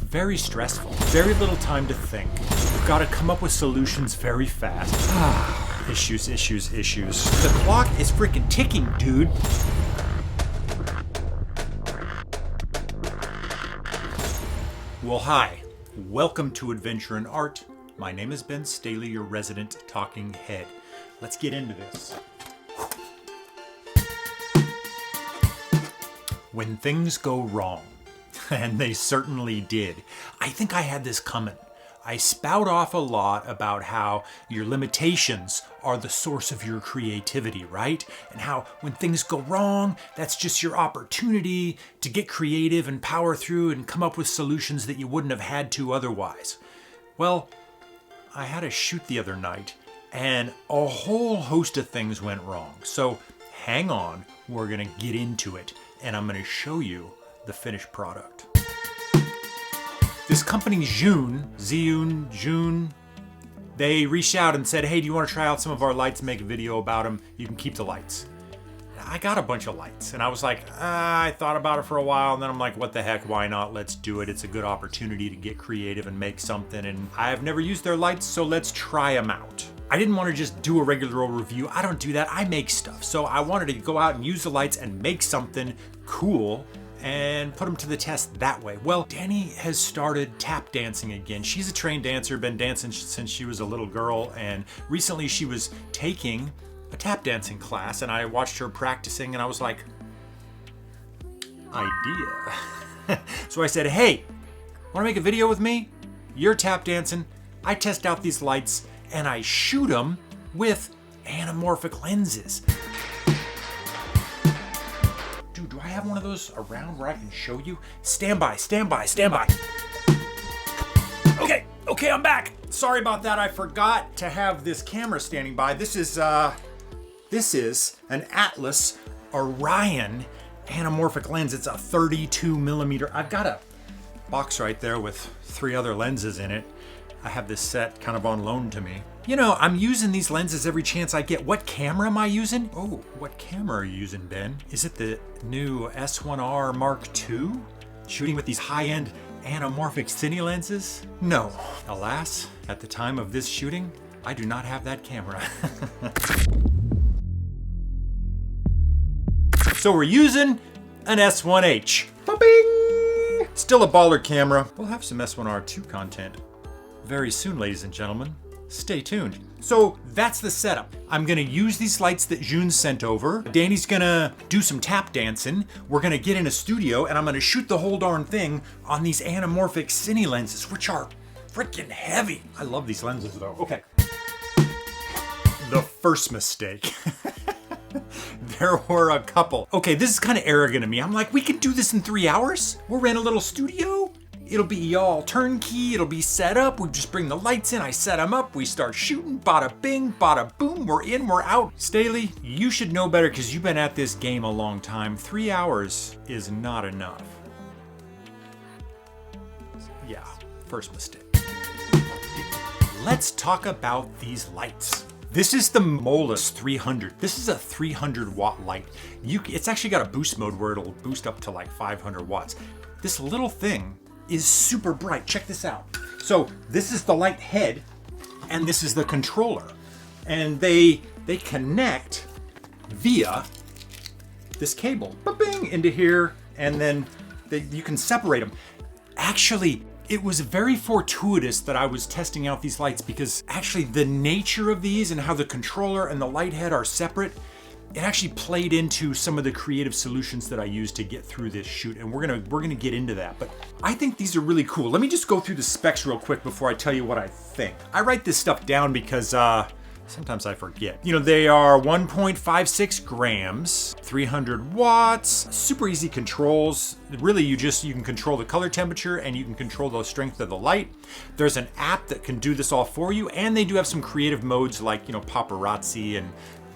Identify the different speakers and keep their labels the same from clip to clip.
Speaker 1: very stressful. Very little time to think. We've got to come up with solutions very fast. Issues. The clock is freaking ticking, dude. Well, hi. Welcome to Adventure in Art. My name is Ben Staley, your resident talking head. Let's get into this. When things go wrong, and they certainly did, I think I had this coming. I spout off a lot about how your limitations are the source of your creativity, right? And how when things go wrong, that's just your opportunity to get creative and power through and come up with solutions that you wouldn't have had to otherwise. Well, I had a shoot the other night and a whole host of things went wrong. So hang on, we're gonna get into it and I'm gonna show you the finished product. This company Zhiyun, they reached out and said, hey, do you want to try out some of our lights and make a video about them? You can keep the lights. I got a bunch of lights and I was like, I thought about it for a while and then I'm like, what the heck, why not? Let's do it. It's a good opportunity to get creative and make something, and I have never used their lights, so let's try them out. I didn't want to just do a regular old review. I don't do that. I make stuff. So I wanted to go out and use the lights and make something cool and put them to the test that way. Well, Danny has started tap dancing again. She's a trained dancer, been dancing since she was a little girl, and recently she was taking a tap dancing class and I watched her practicing and I was like, idea. So I said, hey, wanna make a video with me? You're tap dancing, I test out these lights and I shoot them with anamorphic lenses. Dude, do I have one of those around where I can show you? Stand by. Okay, I'm back. Sorry about that. I forgot to have this camera standing by. This is an Atlas ORION anamorphic lens. It's a 32 millimeter. I've got a box right there with 3 other lenses in it. I have this set kind of on loan to me. You know, I'm using these lenses every chance I get. What camera am I using? Oh, what camera are you using, Ben? Is it the new S1R Mark II? Shooting with these high-end anamorphic cine lenses? No. Alas, at the time of this shooting, I do not have that camera. So we're using an S1H. Ba-bing! Still a baller camera. We'll have some S1R2 content very soon, ladies and gentlemen. Stay tuned. So that's the setup. I'm gonna use these lights that Zhiyun sent over. Danny's gonna do some tap dancing. We're gonna get in a studio and I'm gonna shoot the whole darn thing on these anamorphic cine lenses, which are freaking heavy. I love these lenses though. Okay. The first mistake. There were a couple. Okay, this is kind of arrogant of me. I'm like, we can do this in 3 hours? We're in a little studio? It'll be all turnkey, it'll be set up, we just bring the lights in, I set them up, we start shooting, bada bing, bada boom, we're in, we're out. Staley, you should know better because you've been at this game a long time. 3 hours is not enough. Yeah, first mistake. Let's talk about these lights. This is the Molus 300. This is a 300 watt light. It's actually got a boost mode where it'll boost up to like 500 watts. This little thing is super bright. Check this out. So this is the light head and this is the controller. And they connect via this cable, ba-bing, into here, and then you can separate them. Actually, it was very fortuitous that I was testing out these lights because actually the nature of these and how the controller and the light head are separate, it actually played into some of the creative solutions that I used to get through this shoot, and we're gonna get into that. But I think these are really cool. Let me just go through the specs real quick before I tell you what I think. I write this stuff down because sometimes I forget. You know, they are 1.56 grams, 300 watts, super easy controls. Really, you can control the color temperature and you can control the strength of the light. There's an app that can do this all for you, and they do have some creative modes like, you know, paparazzi and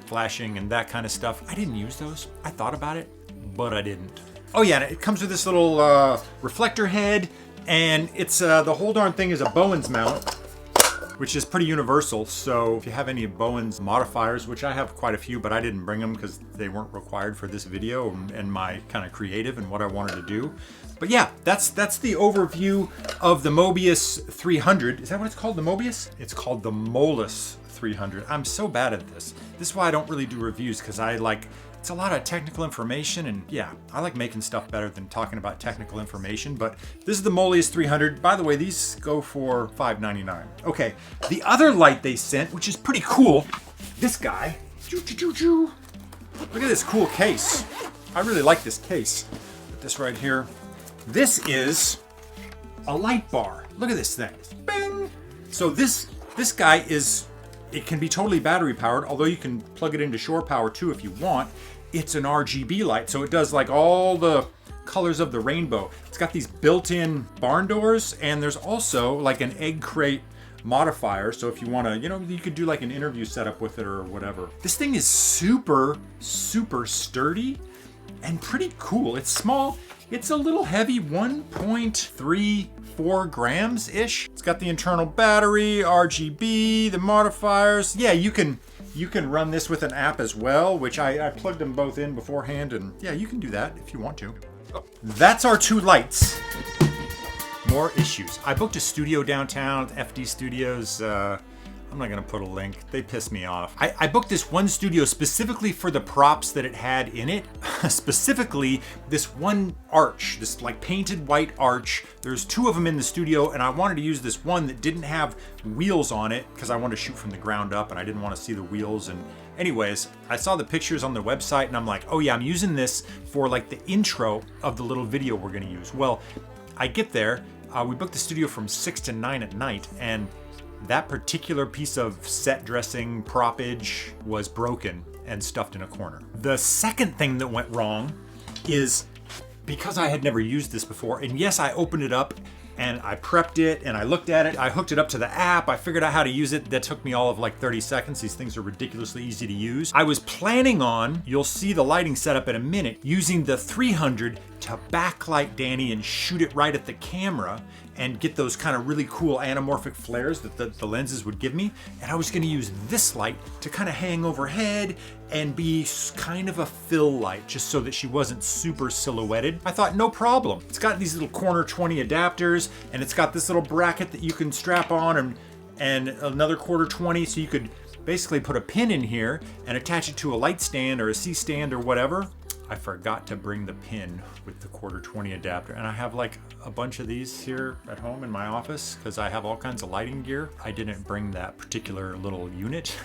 Speaker 1: flashing and that kind of stuff. I didn't use those. I thought about it, but I didn't. Oh yeah, and it comes with this little reflector head, and it's the whole darn thing is a Bowens mount, which is pretty universal. So if you have any of Bowen's modifiers, which I have quite a few, but I didn't bring them because they weren't required for this video and my kind of creative and what I wanted to do. But yeah, that's the overview of the Mobius 300. Is that what it's called, the Mobius? It's called the Molus 300. I'm so bad at this. This is why I don't really do reviews, because it's a lot of technical information, and yeah, I like making stuff better than talking about technical information. But this is the Mobius 300. By the way, these go for $5.99. Okay, the other light they sent, which is pretty cool, this guy. Look at this cool case. I really like this case. Put this right here. This is a light bar. Look at this thing. Bing! So this guy it can be totally battery powered, although you can plug it into shore power too if you want. It's an RGB light, so it does like all the colors of the rainbow. It's got these built-in barn doors, and there's also like an egg crate modifier. So if you want to, you could do like an interview setup with it or whatever. This thing is super, super sturdy and pretty cool. It's small. It's a little heavy, 1.34 grams-ish. It's got the internal battery, RGB, the modifiers. Yeah, you can run this with an app as well, which I plugged them both in beforehand, and yeah, you can do that if you want to. That's our two lights. More issues. I booked a studio downtown at FD Studios. I'm not gonna put a link. They pissed me off. I booked this one studio specifically for the props that it had in it. Specifically, this one arch, this like painted white arch. There's two of them in the studio, and I wanted to use this one that didn't have wheels on it because I wanted to shoot from the ground up and I didn't want to see the wheels. And anyways, I saw the pictures on their website and I'm like, oh yeah, I'm using this for like the intro of the little video we're gonna use. Well, I get there, we booked the studio from 6 to 9 at night, and that particular piece of set dressing propage was broken and stuffed in a corner. The second thing that went wrong is because I had never used this before, and yes, I opened it up and I prepped it and I looked at it. I hooked it up to the app. I figured out how to use it. That took me all of like 30 seconds. These things are ridiculously easy to use. I was planning on, you'll see the lighting setup in a minute, using the 300 to backlight Danny and shoot it right at the camera and get those kind of really cool anamorphic flares that the lenses would give me. And I was gonna use this light to kind of hang overhead and be kind of a fill light, just so that she wasn't super silhouetted. I thought, no problem. It's got these little corner 20 adapters, and it's got this little bracket that you can strap on and another quarter 20, so you could basically put a pin in here and attach it to a light stand or a C stand or whatever. I forgot to bring the pin with the quarter 20 adapter, and I have like a bunch of these here at home in my office because I have all kinds of lighting gear. I didn't bring that particular little unit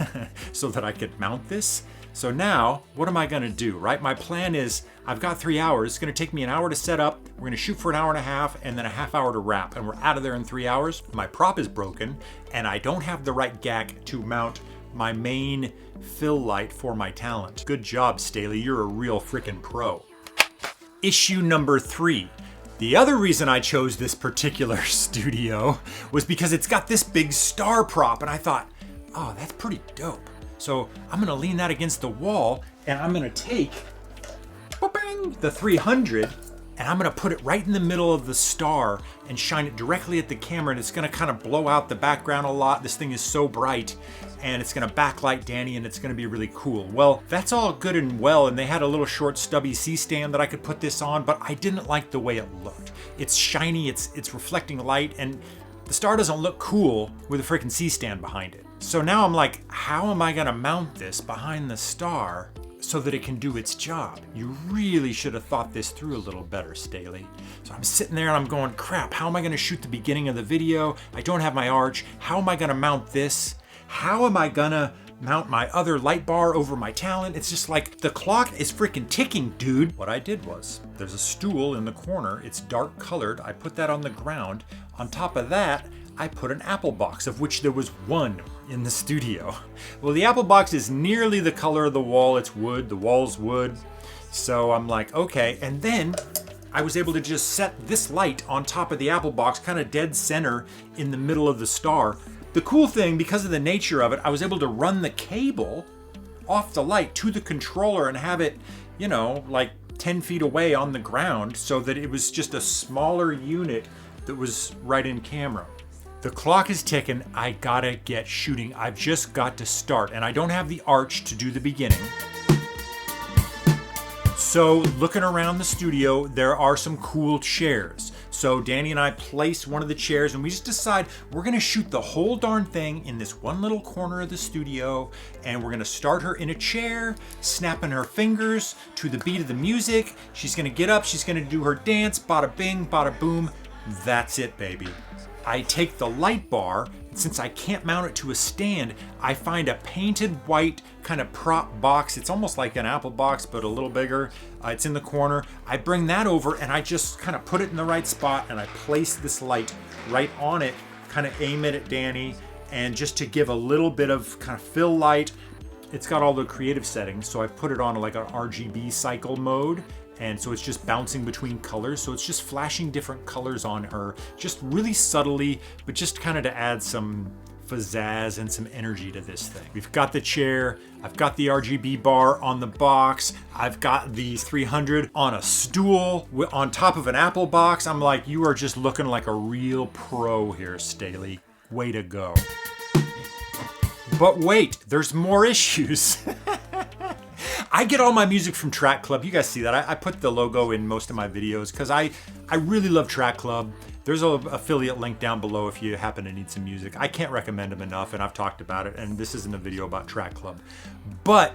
Speaker 1: so that I could mount this. So now, what am I gonna do, right? My plan is, I've got 3 hours. It's gonna take me an hour to set up. We're gonna shoot for an hour and a half and then a half hour to wrap, and we're out of there in 3 hours. My prop is broken and I don't have the right gack to mount my main fill light for my talent. Good job, Staley. You're a real freaking pro. Issue number 3. The other reason I chose this particular studio was because it's got this big star prop, and I thought, oh, that's pretty dope. So I'm gonna lean that against the wall, and I'm gonna take the 300, and I'm gonna put it right in the middle of the star and shine it directly at the camera, and it's gonna kind of blow out the background a lot. This thing is so bright, and it's gonna backlight Danny, and it's gonna be really cool. Well, that's all good and well, and they had a little short stubby C-stand that I could put this on, but I didn't like the way it looked. It's shiny, it's reflecting light, and the star doesn't look cool with a freaking C-stand behind it. So now I'm like, how am I gonna mount this behind the star so that it can do its job? You really should have thought this through a little better, Staley. So I'm sitting there and I'm going, crap, how am I gonna shoot the beginning of the video? I don't have my arch. How am I gonna mount this? How am I gonna mount my other light bar over my talent? It's just like, the clock is freaking ticking, dude. What I did was, there's a stool in the corner. It's dark colored. I put that on the ground. On top of that, I put an apple box, of which there was one in the studio. Well, the apple box is nearly the color of the wall. It's wood, the wall's wood. So I'm like, okay. And then I was able to just set this light on top of the apple box, kind of dead center in the middle of the star. The cool thing, because of the nature of it, I was able to run the cable off the light to the controller and have it, like 10 feet away on the ground, so that it was just a smaller unit that was right in camera. The clock is ticking. I gotta get shooting. I've just got to start, and I don't have the arch to do the beginning. So looking around the studio, there are some cool chairs. So Danny and I place one of the chairs and we just decide we're gonna shoot the whole darn thing in this one little corner of the studio, and we're gonna start her in a chair, snapping her fingers to the beat of the music. She's gonna get up, she's gonna do her dance, bada bing, bada boom. That's it, baby. I take the light bar, and since I can't mount it to a stand, I find a painted white kind of prop box. It's almost like an Apple box, but a little bigger. It's in the corner. I bring that over and I just kind of put it in the right spot, and I place this light right on it, kind of aim it at Danny, and just to give a little bit of kind of fill light. It's got all the creative settings, so I put it on like an RGB cycle mode. And so it's just bouncing between colors. So it's just flashing different colors on her, just really subtly, but just kind of to add some pizzazz and some energy to this thing. We've got the chair, I've got the RGB bar on the box, I've got the 300 on a stool on top of an Apple box. I'm like, you are just looking like a real pro here, Staley. Way to go. But wait, there's more issues. I get all my music from Track Club. You guys see that. I put the logo in most of my videos because I really love Track Club. There's an affiliate link down below if you happen to need some music. I can't recommend them enough, and I've talked about it, and this isn't a video about Track Club. But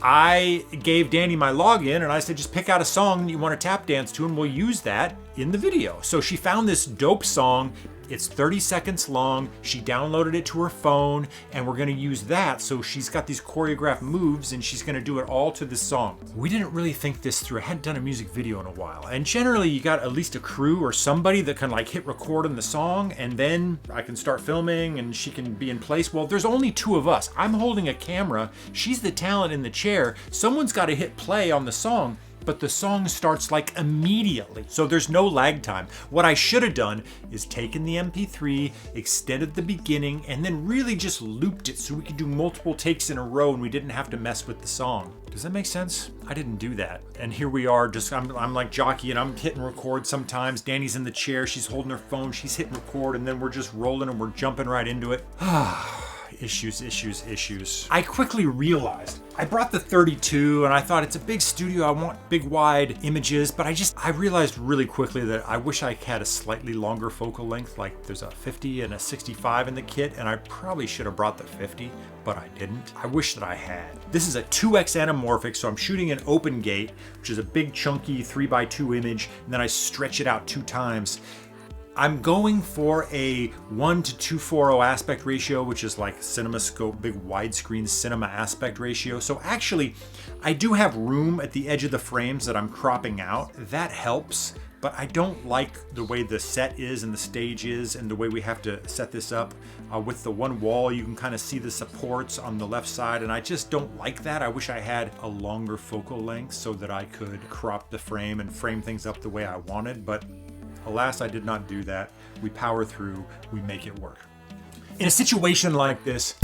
Speaker 1: I gave Danny my login, and I said, just pick out a song you want to tap dance to, and we'll use that in the video. So she found this dope song. It's 30 seconds long. She downloaded it to her phone, and we're gonna use that. So she's got these choreographed moves, and she's gonna do it all to this song. We didn't really think this through. I hadn't done a music video in a while. And generally you got at least a crew or somebody that can like hit record on the song, and then I can start filming and she can be in place. Well, there's only two of us. I'm holding a camera. She's the talent in the chair. Someone's gotta hit play on the song, but the song starts like immediately. So there's no lag time. What I should have done is taken the MP3, extended the beginning, and then really just looped it so we could do multiple takes in a row and we didn't have to mess with the song. Does that make sense? I didn't do that. And here we are, just I'm like jockey and I'm hitting record sometimes. Danny's in the chair, she's holding her phone, she's hitting record, and then we're just rolling and we're jumping right into it. Issues. I quickly realized I brought the 32 and I thought it's a big studio, I want big wide images, but I realized really quickly that I wish I had a slightly longer focal length, like there's a 50 and a 65 in the kit, and I probably should have brought the 50, but I didn't. I wish that I had. This is a 2x anamorphic, so I'm shooting an open gate, which is a big chunky 3x2 image, and then I stretch it out 2 times. I'm going for a 1:240 aspect ratio, which is like CinemaScope, big widescreen cinema aspect ratio. So actually, I do have room at the edge of the frames that I'm cropping out. That helps, but I don't like the way the set is and the stage is and the way we have to set this up. With the one wall, you can kind of see the supports on the left side, and I just don't like that. I wish I had a longer focal length so that I could crop the frame and frame things up the way I wanted, but alas, I did not do that. We power through, we make it work. In a situation like this,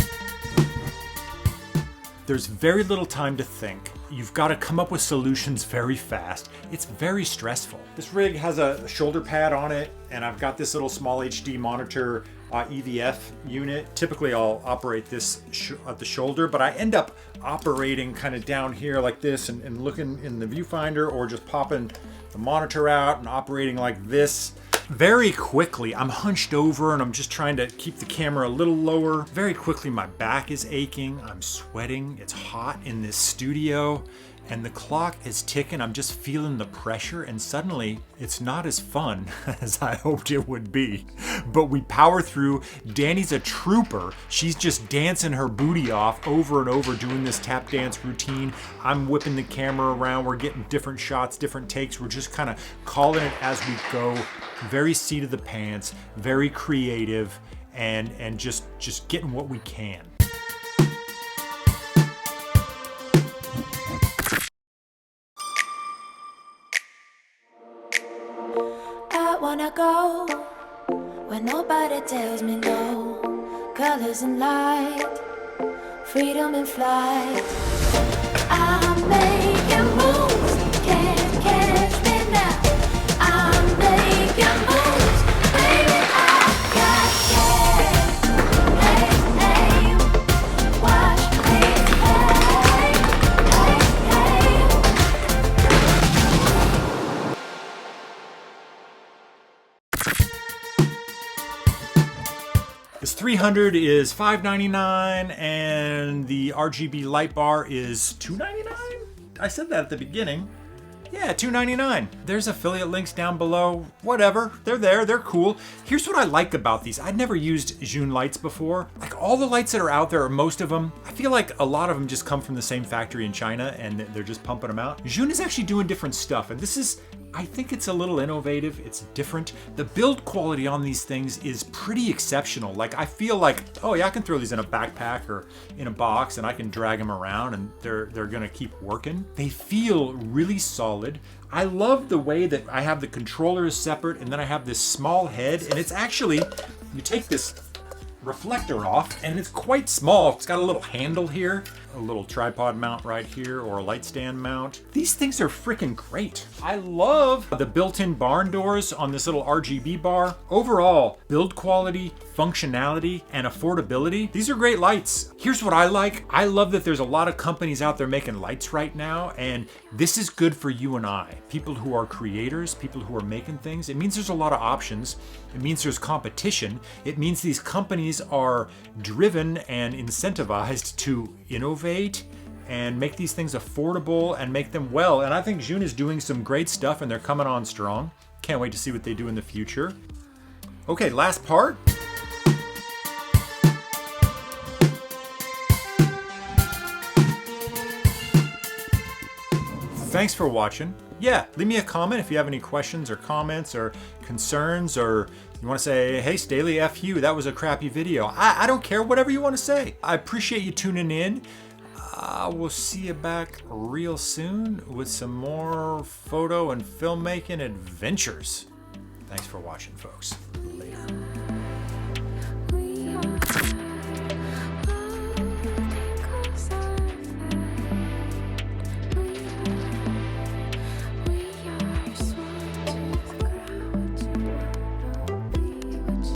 Speaker 1: there's very little time to think. You've got to come up with solutions very fast. It's very stressful. This rig has a shoulder pad on it, and I've got this little small HD monitor EVF unit. Typically I'll operate this at the shoulder, but I end up operating kind of down here like this and looking in the viewfinder, or just popping the monitor out and operating like this. Very quickly, I'm hunched over and I'm just trying to keep the camera a little lower. Very quickly, my back is aching. I'm sweating. It's hot in this studio and the clock is ticking. I'm just feeling the pressure, and suddenly it's not as fun as I hoped it would be. But we power through. Danny's a trooper. She's just dancing her booty off over and over, doing this tap dance routine. I'm whipping the camera around. We're getting different shots, different takes. We're just kind of calling it as we go. Very seat of the pants, very creative, and just getting what we can.
Speaker 2: I wanna go where nobody tells me no. Colors and light, freedom and flight. I'm making moves, can't catch me now. I'm making moves, baby, I got
Speaker 1: This 300 is $5.99 and the RGB light bar is $2.99? I said that at the beginning. Yeah, $2.99. There's affiliate links down below. Whatever, they're there, they're cool. Here's what I like about these. I'd never used Zhiyun lights before. Like all the lights that are out there, or most of them, I feel like a lot of them just come from the same factory in China and they're just pumping them out. Zhiyun is actually doing different stuff, and this is, I think it's a little innovative, it's different. The build quality on these things is pretty exceptional. Like I feel like, oh yeah, I can throw these in a backpack or in a box and I can drag them around and they're gonna keep working. They feel really solid. I love the way that I have the controllers separate and then I have this small head, and it's actually, you take this reflector off and it's quite small. It's got a little handle here, a little tripod mount right here, or a light stand mount. These things are freaking great. I love the built-in barn doors on this little RGB bar. Overall, build quality, functionality, and affordability. These are great lights. Here's what I like. I love that there's a lot of companies out there making lights right now, and this is good for you and I. People who are creators, people who are making things. It means there's a lot of options. It means there's competition. It means these companies are driven and incentivized to innovate and make these things affordable and make them well. And I think Zhiyun is doing some great stuff and they're coming on strong. Can't wait to see what they do in the future. Okay, last part. Thanks for watching. Yeah, leave me a comment if you have any questions or comments or concerns, or you want to say, hey Staley, F you, that was a crappy video. I don't care, whatever you want to say. I appreciate you tuning in. We'll see you back real soon with some more photo and filmmaking adventures. Thanks for watching, folks. Later.